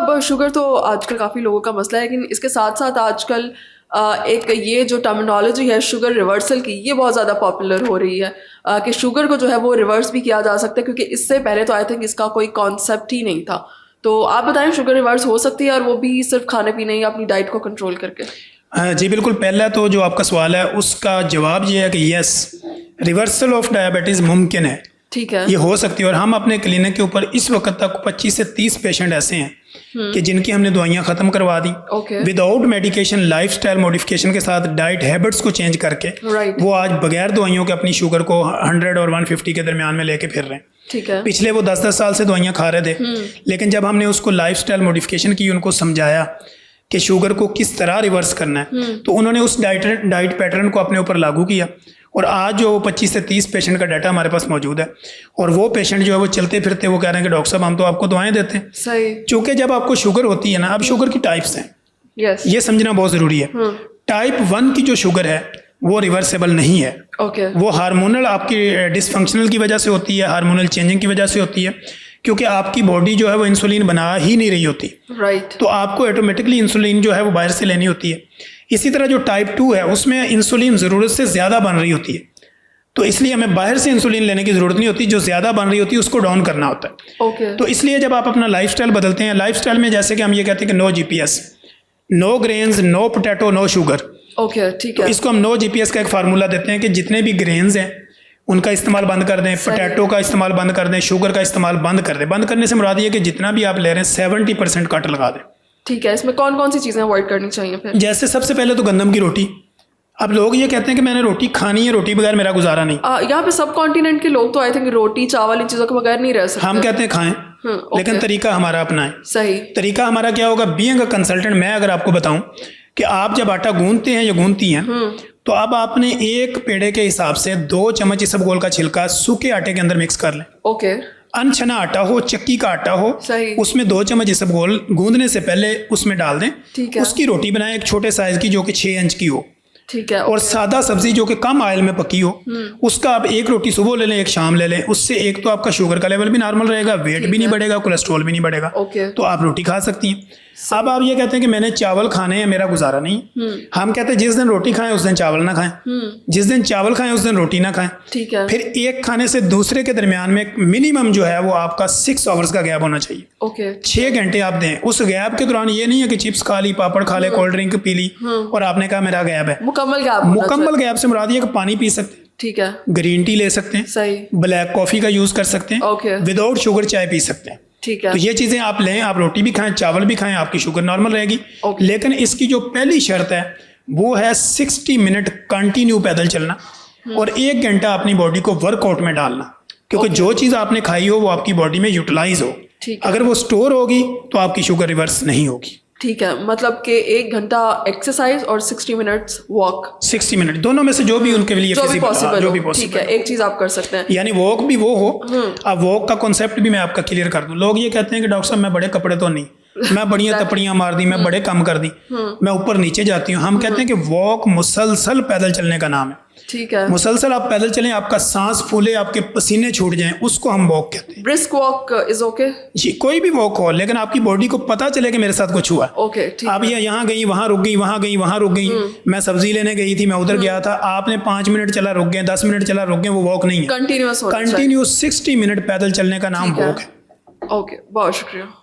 अब शुगर तो आजकल काफ़ी लोगों का मसला है, लेकिन इसके साथ साथ आजकल एक ये जो टर्मिनोलॉजी है शुगर रिवर्सल की, ये बहुत ज़्यादा पॉपुलर हो रही है कि शुगर को जो है वो रिवर्स भी किया जा सकता है, क्योंकि इससे पहले तो आई थिंक इसका कोई कॉन्सेप्ट ही नहीं था। तो आप बताएं, शुगर रिवर्स हो सकती है और वो भी सिर्फ खाने पीने या अपनी डाइट को कंट्रोल करके? जी बिल्कुल। पहला तो जो आपका सवाल है उसका जवाब ये है कि यस, रिवर्सल ऑफ डायबिटीज़ मुमकिन है, ठीक है, ये हो सकती है। और हम अपने क्लिनिक के ऊपर इस वक्त तक 25 से 30 पेशेंट ऐसे हैं कि जिनकी हमने दवाइयाँ ख़त्म करवा दी विदाउट मेडिकेशन, लाइफस्टाइल मॉडिफिकेशन के साथ, डाइट हैबिट्स को चेंज करके वो आज बगैर दवाइयों के अपनी शुगर को 100 और 150 के दरमियान में लेके फिर रहे हैं। ठीक है। पिछले वो 10-10 साल से दवाइयाँ खा रहे थे, लेकिन जब हमने उसको लाइफस्टाइल मॉडिफिकेशन की, उनको समझाया कि शुगर को किस तरह रिवर्स करना है, तो उन्होंने उस डाइट पैटर्न को अपने ऊपर लागू किया। और आज जो 25 से 30 पेशेंट का डाटा हमारे पास मौजूद है, और वो पेशेंट जो है वो चलते फिरते वो कह रहे हैं कि डॉक्टर साहब हम तो आपको दवाएं देते हैं। सही। चूँकि जब आपको शुगर होती है ना, अब शुगर की टाइप्स हैं, ये समझना बहुत ज़रूरी है। टाइप 1 की जो शुगर है वो रिवर्सेबल नहीं है। वो हार्मोनल आपकी डिसफंक्शनल की वजह से होती है, हार्मोनल चेंजिंग की वजह से होती है, क्योंकि आपकी बॉडी जो है वो इंसुलिन बना ही नहीं रही होती। तो आपको ऑटोमेटिकली इंसुलिन जो है वो बाहर से लेनी होती है। इसी तरह जो टाइप 2 है उसमें इंसुलिन ज़रूरत से ज़्यादा बन रही होती है, तो इसलिए हमें बाहर से इंसुलिन लेने की ज़रूरत नहीं होती, जो ज़्यादा बन रही होती है उसको डाउन करना होता है। तो इसलिए जब आप अपना लाइफस्टाइल बदलते हैं, लाइफस्टाइल में जैसे कि हम ये कहते हैं कि no GPS, no grains, no potato, no sugar. ठीक है। तो इसको हम नो GPS का एक फार्मूला देते हैं कि जितने भी ग्रेन्स हैं उनका इस्तेमाल बंद कर दें, पोटैटो का इस्तेमाल बंद कर दें, शुगर का इस्तेमाल बंद कर दें। बंद करने से मुराद ये है कि जितना भी आप ले रहे हैं 70% कट लगा दें। ठीक है। इसमें कौन कौन सी चीज़ें अवॉइड करनी चाहिए फिर? जैसे सबसे पहले तो गंदम की रोटी। अब लोग ये कहते हैं कि मैंने रोटी खानी है, रोटी बगैर मेरा गुजारा नहीं। यहाँ पे सब कॉन्टिनेंट के लोग तो आई थिंक रोटी चावल इन चीज़ों के बगैर नहीं रह सकते। हम कहते हैं खाएं, लेकिन तरीका हमारा अपना है। सही। तरीका हमारा क्या होगा? बीइंग अ कंसल्टेंट, मैं अगर आपको बताऊं कि आप जब आटा गूंथते हैं या गूंथती हैं, तो अब आपने एक पेड़े के हिसाब से 2 चम्मच इसबगोल का छिलका सूखे आटे के अंदर मिक्स कर लें। अनछना आटा हो, चक्की का आटा हो, उसमें 2 चम्मच इसबगोल गूंदने से पहले उसमें डाल दें। उसकी रोटी बनाएं एक छोटे साइज की, जो कि 6 इंच की हो। ठीक है। और सादा सब्जी जो कि कम ऑयल में पकी हो, उसका आप एक रोटी सुबह ले लें, एक शाम ले लें। उससे एक तो आपका शुगर का लेवल भी नॉर्मल रहेगा, वेट भी नहीं बढ़ेगा, कोलेस्ट्रॉल भी नहीं बढ़ेगा। तो आप रोटी खा सकती हैं। अब आप ये कहते हैं कि मैंने चावल खाने हैं, मेरा गुजारा नहीं। हम कहते हैं जिस दिन रोटी खाएं उस दिन चावल ना खाएं, जिस दिन चावल खाएं उस दिन रोटी ना खाएं। ठीक है। फिर एक खाने से दूसरे के दरमियान में मिनिमम जो है वो आपका 6 आवर्स का गैप होना चाहिए। 6 घंटे आप दें। उस गैप के दौरान ये नहीं है कि चिप्स खा ली, पापड़ खा ले, कोल्ड ड्रिंक पी ली और आपने कहा मेरा गैप है। मुकम्मल गैप से मुराद ये कि पानी पी सकते हैं, ठीक है, ग्रीन टी ले सकते हैं, सही, ब्लैक कॉफी का यूज कर सकते हैं, विदाउट शुगर चाय पी सकते हैं। ठीक है। तो ये चीजें आप लें, आप रोटी भी खाएं, चावल भी खाएं, आपकी शुगर नॉर्मल रहेगी। लेकिन इसकी जो पहली शर्त है वो है 60 मिनट कंटिन्यू पैदल चलना और 1 घंटा अपनी बॉडी को वर्कआउट में डालना, क्योंकि जो चीज आपने खाई हो वो आपकी बॉडी में यूटिलाइज हो। अगर वो स्टोर होगी तो आपकी शुगर रिवर्स नहीं होगी। ठीक है, मतलब कि 1 घंटा एक्सरसाइज और 60 मिनट्स वॉक। 60 मिनट दोनों में से जो भी उनके लिए पॉसिबल हो। ठीक है, एक चीज आप कर सकते हैं, यानी वॉक भी वो हो। अब वॉक का कॉन्सेप्ट भी मैं आपका क्लियर कर दूं। लोग ये कहते हैं कि डॉक्टर साहब मैं बड़े कपड़े तो नहीं, मैं बढ़िया तपड़ियां मार दी, मैं बड़े कम कर दी, मैं ऊपर नीचे जाती हूँ। हम कहते हैं कि वॉक मुसलसल पैदल चलने का नाम है। ठीक है, मुसलसल आप पैदल चलें, आपका सांस फूले, आपके पसीने छूट जाएं, उसको हम वॉक कहते हैं। ब्रिस्क वॉक इज ओके जी, कोई भी वॉक हो, लेकिन आपकी बॉडी को पता चले कि मेरे साथ कुछ हुआ। आप ये यहाँ गई, वहां रुक गई, वहां गई, वहां रुक गई। मैं सब्जी लेने गई थी, मैं उधर गया था, आपने 5 मिनट चला रुक गए, 10 मिनट चला रुक गए, वो वॉक नहीं है। कंटिन्यूस 60 मिनट पैदल चलने का नाम वॉक है। ओके, बहुत शुक्रिया।